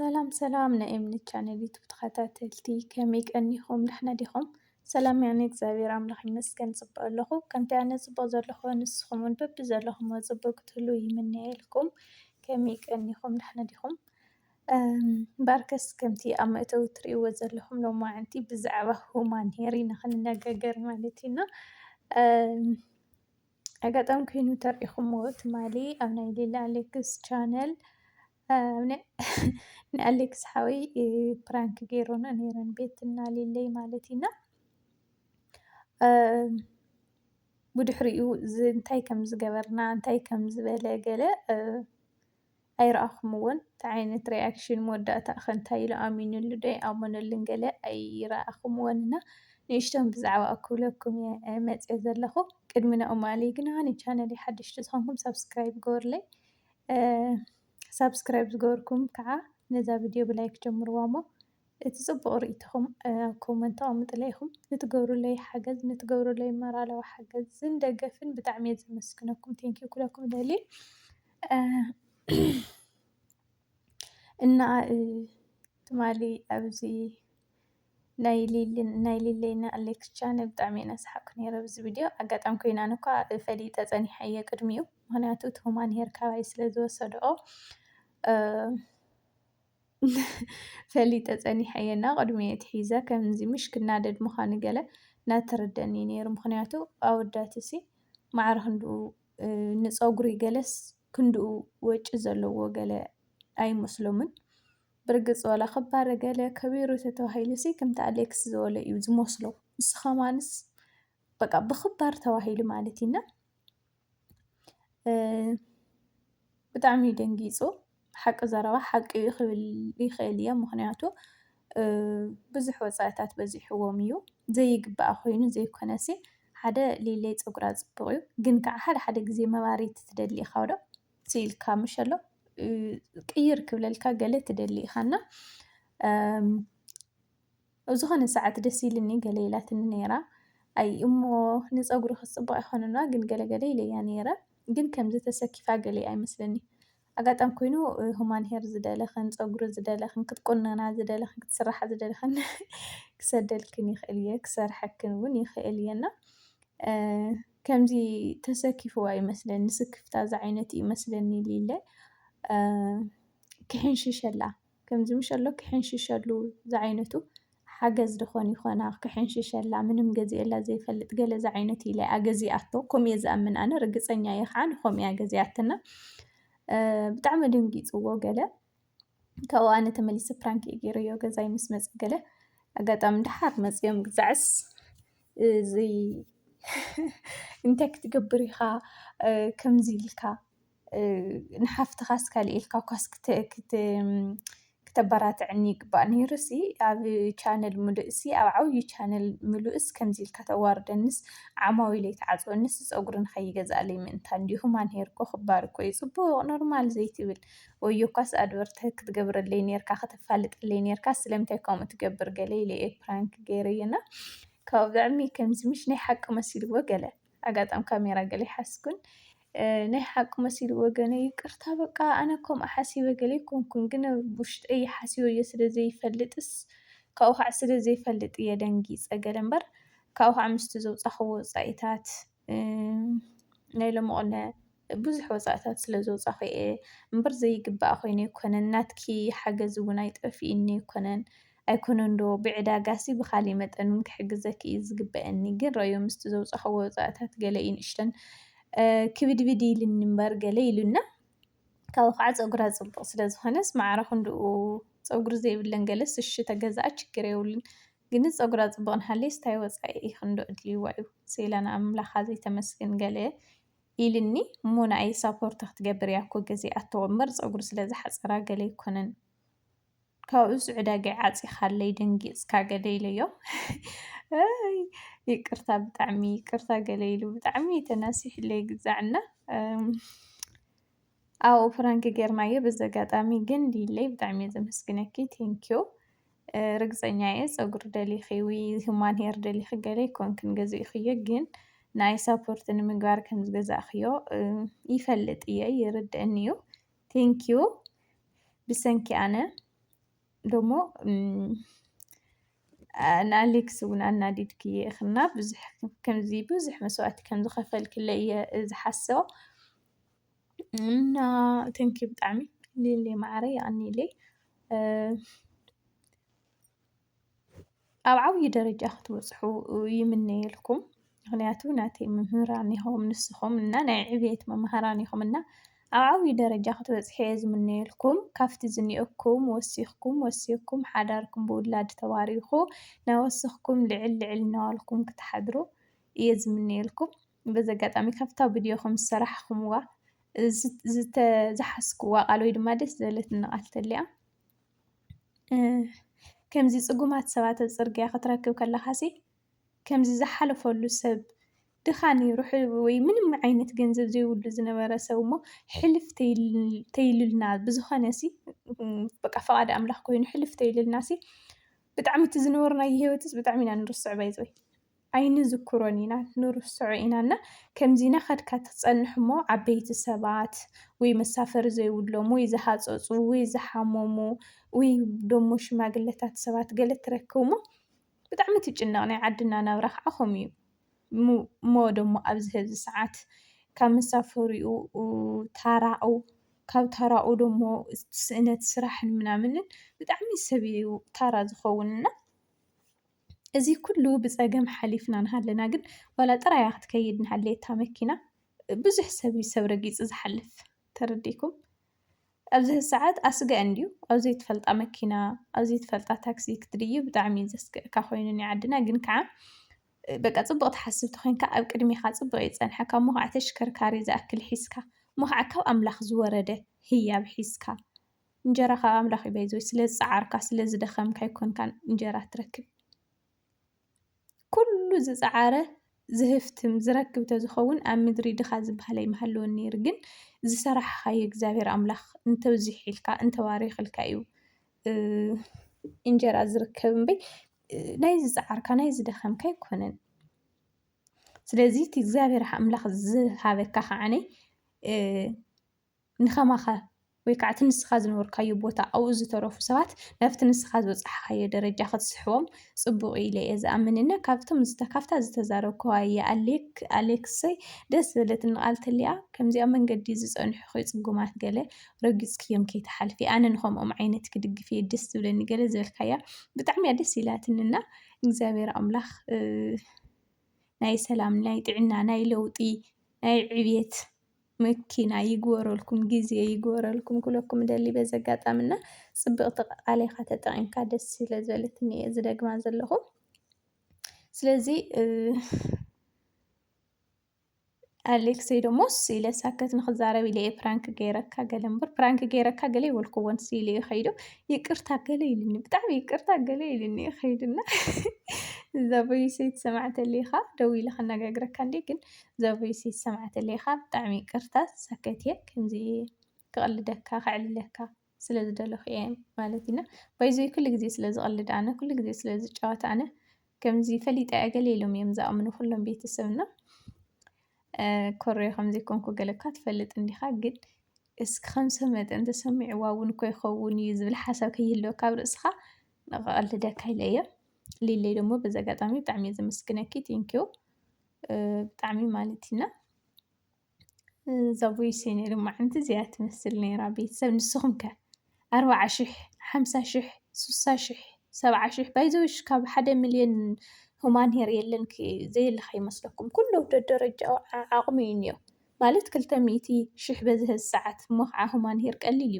ሰላም ሰላም ናይ እምነት ቻነል ዩቱብ ተኸታተልቲ ከመይ ቀኒኹም ድሕና ዲኹም? ሰላም ያነ እግዚኣብሔር ኣምላኽ ይመስገን ጽቡቕ ኣለኹ። ከምቲ ኣነ ጽቡቕ ዘለኹ ንስኹም እውን በቢ ዘለኹምዎ ጽቡቕ ክትህሉ ይምነየልኩም። ከመይ ቀኒኹም ድሕና ዲኹም? እምበር ከምቲ ኣብ መእተዊ እትርእይዎ ዘለኹም ሎማዓንቲ ብዛዕባ ሁማን ሄር ኢና ክንነጋገር ማለት ኢና። ኣጋጣሚ ኮይኑ ተሪኢኹምዎ ትማሊ ኣብ ናይ ሊላ ኣሌክስ ቻነል ንኣሌክስ ሓዊ ፕራንክ ገይሮና ነይረን ቤትና ሊለይ ማለት ኢና። ብድሕሪኡ እንታይ ከም ዝገበርና እንታይ ከም ዝበለ ገለ ኣይረኣኹምዎን። እንታይ ዓይነት ሪኣክሽን መወዳእታ ኸ እንታይ ኢሉ ኣሚኑሉ ዶ ኣይኣመነሉን ገለ ኣይረኣኹምዎን እና ንእሽቶን ብዛዕባ ክብለኩም እየ መፅአ ዘለኹ። ቅድሚ ናኡ ማለይ ግና ንቻነለይ ሓደሽቲ ዝኾንኩም ሰብስክራይብ ገበሩለይ። ሰብስክራይብ ዝገበርኩም ከዓ ነዛ ቪድዮ ብላይክ ጀምርዋ እሞ እቲ ጽቡቕ ርእይቶኹም ኣብ ኮመንት ኣቕምጡለይ ኢኹም ንትገብሩለይ ሓገዝ ንትገብሩለይ መራለዊ ሓገዝን ደገፍን ብጣዕሚ እየ ዘመስግነኩም። ቴንኪዩ ኩለኩም ደልየ እና ትማሊ ኣብዚ ናይ ሊለይና ኣሌክስ ቻነል ብጣዕሚ እየ እናሰሓቅኩ ነይረ ብዚ ቪድዮ። ኣጋጣሚ ኮይኑ ኣነ እኳ ፈሊጠ ፀኒሐ እየ ቅድሚኡ፣ ምክንያቱ እቲ ሁማን ሄር ካባይ ስለ ዝወሰድኦ ፈሊጠ ፀኒሐ እየ እና ቅድሚኡ እየ ትሒዘ ከምዚ ምሽ ክናደድ ምዃኑ ገለ እናተረድአኒ ነይሩ። ምክንያቱ ኣወዳትሲ ማዕረ ክንድኡ ንፀጉሪ ገለስ ክንድኡ ወጪ ዘለዎ ገለ ኣይመስሎምን። ብርግፅ ዋላ ክባረ ገለ ከቢሩ ተተባሂሉሲ ከምቲ ኣሌክስ ዝበሎ እዩ ዝመስሎ ንስኸማንስ በቃ ብክባር ተባሂሉ ማለት ኢና። ብጣዕሚ እዩ ደንጊፁ። ሓቂ ዘረባ ሓቂ እዩ ክብል ይኽእል እየ፣ ምክንያቱ ብዙሕ ወፃኢታት በዚሕዎም እዩ ዘይግባእ ኮይኑ ዘይኮነሲ። ሓደ ሊለይ ፀጉራ ፅቡቅ እዩ፣ ግን ከዓ ሓደ ሓደ ግዜ መባሪት ትደሊ ኢኻ ዶ ስኢልካ ምሽ ኣሎ ቅይር ክብለልካ ገለ ትደሊ ኢኻ እና ኣብ ዝኾነ ሰዓት ደስ ኢልኒ ገለ ኢላትኒ ነይራ። ኣይ እሞ ንፀጉሪ ክፅቡቅ ኣይኮነና ግን ገለገለ ኢለያ ነይረ፣ ግን ከምዚ ተሰኪፋ ገለ ኣይመስለኒ። ኣጋጣሚ ኮይኑ ሁማን ሄር ዝደለኽን ፀጉሪ ዝደለኽን ክትቁነና ዝደለኽን ክትስራሓ ዝደለኽን ክሰደልክን ይኽእል እየ ክሰርሐክን እውን ይኽእል እየ እና ከምዚ ተሰኪፍዎ ኣይመስለኒ። ስክፍታ ዛ ዓይነት እዩ ይመስለኒ ሊለ ክሕንሽሸላ ከምዚ ምሽ ኣሎ ክሕንሽሸሉ ዛ ዓይነቱ ሓገዝ ድኾን ይኾና ክሕንሽሸላ ምንም ገዚአላ ዘይፈልጥ ገለ ዛ ዓይነት ኢለ ኣገዚኣቶ ከምኡ እየ ዝኣምን ኣነ። ርግፀኛ እየ ከዓ ንከምኡ እያ ገዚኣትና። ብጣዕሚ ደንጊፅዎ ገለ ካብኡ ኣነ ተመሊሰ ፕራንክ እየ ገይረዮ ገዛይ ምስ መፀ ገለ ኣጋጣሚ ድሓር መፅኦም ግዛዕስ እንታይ ክትገብር ኢኻ ከምዚ ኢልካ ንሓፍትኻስ ካሊእ ኢልካ ኳስ ክተበራትዕኒ ይግባእ ነይሩሲ። ኣብ ቻነል ሙሉእሲ ኣብ ዓብዪ ቻነል ሙሉእስ ከምዚ ኢልካ ተዋርደኒስ ዓማዊለይ ተዓፅወኒስ ፀጉሪ ንኸይገዝኣለይ ምእንታን ድዩ? ሁማን ሄር እኮ ክባር እኮ እዩ ፅቡቕ ኖርማል ዘይትብል ወዮ ኳስ ኣድቨርታይዝ ክትገብረለይ ነርካ ከተፋልጠለይ ነርካ ስለምንታይ ከምኡ ትገብር ገለ ኢለ እየ ፕራንክ ገይረዮ እና ካብኡ ብጣዕሚ ከምዚ ምሽ ናይ ሓቂ መሲልዎ ገለ ኣጋጣሚ ካሜራ ገለ ይሓስኩን ናይ ሓቂ መሲልዎ ገለ ይቅርታ በቃ ኣነ ከምኡ ሓሲበ ገለ ኣይኮንኩን፣ ግን ውሽጠይ ሓሲበዮ ስለዘይፈልጥስ ካብኡ ከዓ ስለዘይፈልጥ እየ ደንጊፀ ገለ እምበር ካብኡ ከዓ ምስቲ ዘውፃኽዎ ወፃኢታት ናይ ሎምቕነ ብዙሕ ወፃኢታት ስለ ዘውፃኺ እየ እምበር ዘይግባእ ኮይኑ ኣይኮነን። ናትኪ ሓገዝ እውን ኣይጠፊእኒ ኣይኮነን ዶ ብዕዳጋሲ ብካሊእ መጠን እውን ክሕግዘኪ እዩ ዝግበአኒ፣ ግን ረኣዮ ምስቲ ዘውፃኽዎ ወፃኢታት ገለ እዩ ንእሽተን ክብድብድ ኢልኒ እምበር ገለ ኢሉና። ካብኡ ከዓ ፀጉራ ፅቡቕ ስለዝኾነስ ማዕረ ክንድኡ ፀጉሪ ዘይብለን ገለስ እሺ ተገዛኣ ችግር የብሉን፣ ግን ፀጉራ ፅቡቕ ንሃለይስ እንታይ ወፃኢ ክንደኦ ድልይዋ እዩ ስኢለ ንኣምላኻ ዘይተመስገን ገለ ኢልኒ እሞ ንዓይ ሳፖርት ክትገብር እያ እኮ ገዚኣቶ እምበር ፀጉሪ ስለዝሓፀራ ገለ ኣይኮነን። ካብኡስ ዕዳጋይ ዓፂኻለይ ደንጊፅካ ገለ ኢለዮ ይቅርታ ብጣዕሚ ይቅርታ ገለ ኢሉ ብጣዕሚ ተናሲሕለይ ግዛዕና። ኣብኡ ፕራንክ ጌርናዮ በዚ ኣጋጣሚ ግን ሊለይ ብጣዕሚ እየ ዘመስግነኪ ቴንኪዩ። ርግፀኛ እየ ፀጉሪ ደሊኺ ሁማን ሄር ደሊኺ ገለ ኣይኮንክን ገዚእኽዮ፣ ግን ናይ ሳፖርት ንምግባር ከም ዝገዛእኽዮ ይፈልጥ እየ ይርድአኒ እዩ። ቴንኪዩ ብሰንኪ ኣነ ደሞ ንኣሌክስ እውን ኣናዲድክየ ኢኽና ብዙሕ ከምዚ ብዙሕ መስዋእቲ ከም ዝኸፈልክለ እየ ዝሓስቦ እና ተንኪዩ ብጣዕሚ ልልይ ማዕረ ይቀኒለይ ኣብ ዓብዪ ደረጃ ክትበፅሑ ይምነየልኩም። ምክንያቱ ናተይ መምህራን ኢኹም ንስኹም እና ናይ ዕብየት መምህራን ኢኹም እና ኣብ ዓብዪ ደረጃ ክትበፅሑ እየ ዝምነየልኩም። ካብቲ ዝኒአኩም ወሲኽኩም ሓዳርኩም ብውላድ ተባሪኹ ናወስኽኩም ልዕል ልዕል እናበልኩም ክትሓድሩ እየ ዝምነየልኩም። በዚ ኣጋጣሚ ካብታ ቪድዮኹም ዝሰራሕኹምዋ ዝሓስክዋ ቃል ወይ ድማ ደስ ዝበለትኒ ቃል እንተሊኣ ከምዚ ፅጉማት ሰባት ኣብ ፅርግያ ክትረክብ ከለኻሲ ከምዚ ዝሓለፈሉ ሰብ ድኻ ነይሩ ወይ ምንም ዓይነት ገንዘብ ዘይብሉ ዝነበረ ሰብ እሞ ሕልፍ ተይልልና ብዝኾነሲ በቃ ፈቓዲ ኣምላኽ ኮይኑ ሕልፍ ተይልልናሲ ብጣዕሚ እቲ ዝነበርናዮ ሂወትስ ብጣዕሚ ኢና ንርስዖ ባይዘወይ ኣይንዝክሮን ኢና ንርስዖ ኢና እና ከምዚ እናኸድካ ትፀንሕ እሞ ዓበይቲ ሰባት ወይ መሳፈሪ ዘይብሎም ወይ ዝሃፀፁ ወይ ዝሓመሙ ወይ ደሞ ሽማግለታት ሰባት ገለ ትረክብ እሞ ብጣዕሚ ትጭነቕ። ናይ ዓድና ናብራ ከዓ ከምኡ እዩ እሞ ደሞ ኣብዚ ሕዚ ሰዓት ካብ መሳፈሪኡ ታራኡ ካብ ታራኡ ደሞ ስእነት ስራሕን ምናምንን ብጣዕሚ ሰብ እዩ ታራ ዝኸውንና እዚ ኩሉ ብፀገም ሓሊፍና ንሃለና ግን ዋላ ጥራያ ክትከይድ ንሃለየታ መኪና ብዙሕ ሰብ እዩ ሰብ ረጊፁ ዝሓልፍ ተረዲእኩም። ኣብዚ ሰዓት ኣስግአን ድዩ ኣብ ዘይትፈልጣ መኪና ኣብ ዘይትፈልጣ ታክሲ ክትድይብ ብጣዕሚ እዩ ዘስግአካ ኮይኑ ናይ ዓድና ግን ከዓ በቃ ፅቡቅ ተሓስብቲ ኮይንካ ኣብ ቅድሚኻ ፅቡቅ ይፀንሐካ እሞ ከዓ ተሽከርካሪ ዝኣክል ሒዝካ እሞ ከዓ ካብ ኣምላኽ ዝወረደ ህያብ ሒዝካ እንጀራ ካብ ኣምላኽ እዩ ባይዘወይ ስለ ዝፀዓርካ ስለ ዝደኸምካ ኣይኮንካን እንጀራ ትረክብ ኩሉ ዝፀዓረ ዝህፍትም ዝረክብ ተዝኸውን ኣብ ምድሪ ድኻ ዝበሃል ኣይመሃለወን ነይሩ ግን ዝሰራሕኻዮ እግዚኣብሔር ኣምላኽ እንተብዚሕ ኢልካ እንተባሪኽልካ እዩ እንጀራ ዝርከብ እምበይ ናይ ዝፀዓርካ ናይ ዝደኸምካ ኣይኮነን። ስለዚ እቲ እግዚኣብሔር ኣምላኽ ዝሃበካ ከዓነ ንኸማኸ ወይ ከዓ እቲ ንስኻ ዝነበርካዮ ቦታ ኣብኡ ዝተረፉ ሰባት ናብቲ ንስኻ ዝበፅሕካዮ ደረጃ ክትስሕቦም ፅቡቅ ኢለ እየ ዝኣምን እና ካብታ ዝተዛረብክዋየ ኣሌክሰይ ደስ ዝበለትኒ ቃል እንተሊኣ ከምዚ ኣብ መንገዲ ዝፀንሑ ፅጉማት ገለ ረጊፅክዮም ከይተሓልፊ ኣነ ንከምኦም ዓይነት ክድግፍ እየ ደስ ዝብለኒ ገለ ዝበልካያ ብጣዕሚ እያ ደስ ኢላትኒ እና እግዚኣብሔር ኣምላኽ ናይ ሰላም ናይ ጥዕና ናይ ለውጢ ናይ ዕብየት መኪና ይግበረልኩም ግዜ ይግበረልኩም ኩለኩም ደሊ በዚ ኣጋጣሚ እና ፅብቕቲ ቃለይካ ተጠቒምካ ደስ ስለ ዝበለትኒ እየ ዝደግማ ዘለኹ። ስለዚ ኣሌክሰይ ደሞ ኢለ ሳከት ንክዛረብ ኢለ እየ ፕራንክ ገይረካ ገለ እምበር ፕራንክ ገይረካ ገለ ይበልክዎን ኢለ እየ ከይዱ ይቅርታ ገለ ኢልኒ ብጣዕሚ ይቅርታ ገለ ኢልኒ እየ ከይዱና እዛ ቮይሰይ ትሰማዕ ተለይኻ ደው ኢለ ከነጋግረካ እንዴ ግን እዛ ቮይሰይ ትሰማዕ ተለይኻ ብጣዕሚ ይቅርታ ሳከት እየ ከምዚ ክቕልደካ ክዕልለካ ስለ ዝደለኹ እየ ማለት ኢና ባይዘይ ኩሉ ግዜ ስለ ዝቐልድ ኣነ ኩሉ ግዜ ስለ ዝጫወት ኣነ ከምዚ ፈሊጠ እየ ገለ ኢሎም እዮም ዝኣምኑ ኩሎም ቤተሰብና ኮረዮ ከምዘይኮንኩ ገለካ ትፈልጥ እንዲኻ ግን እስኪ ከምሰብ መጠን ተሰሚዕዋ እውን እኮ ይኸውን እዩ ዝብል ሓሳብ ከይህልወካ ኣብ ርእስኻ ንቐልደካ ኢለ እየ ሊለይ ደሞ በዚ ኣጋጣሚ ብጣዕሚ እየ ዘመስግነኪ ቴንኪዩ ብጣዕሚ ማለት ኢና እዛ ቮይሰይ ነይ ልማዓንቲ እዚኣ ትመስል ነይራ ቤተሰብ ንስኹም ከ 40,000 50,000 60,000 70,000 ባይዘውሽ ካብ 1,000,000 ሁማን ሄር የለን ዘየለካ ይመስለኩም ኩሉ ደረጃ ዓቕሚ እዩ እኒኦ ማለት 200,000 በዚ ሕዚ ሰዓት እሞ ከዓ ሁማን ሄር ቀሊል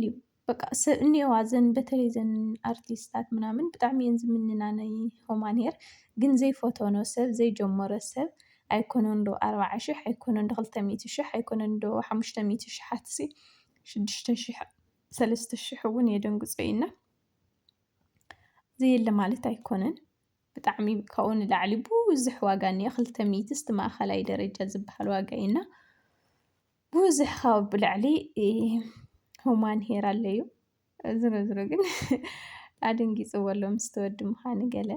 እዩ በቃ ሰብ እኒኦዋ ዘን በተለይ ዘን ኣርቲስታት ምናምን ብጣዕሚ እየን ዝምንና ናይ ሁማን ሄር ግን ዘይፈተኖ ሰብ ዘይጀመሮ ሰብ ኣይኮነን ዶ 40,000 ኣይኮነን ዶ 200,000 ኣይኮነን ዶ 500,000 ሓትሲ 6,000 3,000 እውን የደንግፆ ኢና ዘየለ ማለት ኣይኮነን ብጣዕሚ ካብኡ ንላዕሊ ብዙሕ ዋጋ እኒኦ 200 እስቲ ማእኸላይ ደረጃ ዝበሃል ዋጋ ኢና ብዙሕ ካብ ብላዕሊ ሁማን ሄር ኣሎ እዩ ዝሮ ግን ኣደንጊፅዎ ኣሎ ምስ ተወዲ ምዃኑ ገለ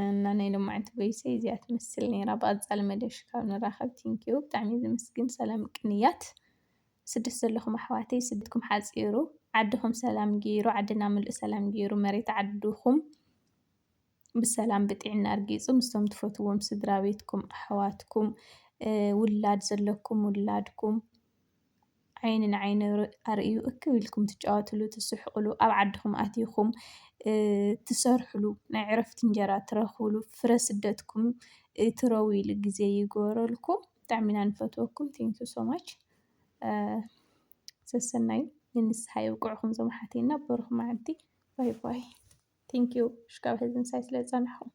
እና ናይ ሎማዓንቲ ቮይሰይ እዚኣ ትመስል ነይራ ብቐፃሊ መደብ ሽካብ ንራኸብ ቴንኪዩ ብጣዕሚ ዝምስግን ሰላም ቅንያት ስደት ዘለኹም ኣሕዋተይ ስደትኩም ሓፂሩ ዓድኹም ሰላም ገይሩ ዓድና ምሉእ ሰላም ገይሩ መሬት ዓድኹም ብሰላም ብጥዕና ኣርጊፁ ምስቶም ትፈትዎም ስድራ ቤትኩም ኣሕዋትኩም ውላድ ዘለኩም ውላድኩም ዓይኒ ንዓይኒ ኣርኢዩ እክብ ኢልኩም ትጫወትሉ ትስሕቁሉ ኣብ ዓድኹም ኣትይኹም ትሰርሕሉ ናይ ዕረፍቲ እንጀራ ትረኽብሉ ፍረ ስደትኩም ትረውይሉ ግዜ ይግበረልኩም። ብጣዕሚ ኢና ንፈትወኩም። ቴንኪዩ ሶ ማች ሰሰናይ ንንስሓ የብቅዕኩም ዞም ሓቲና በርኹ መዓልቲ ባይ ባይ ቴንኪዩ ሽካብ ሕዚ ምሳይ ስለ ዝፀናሕኩም።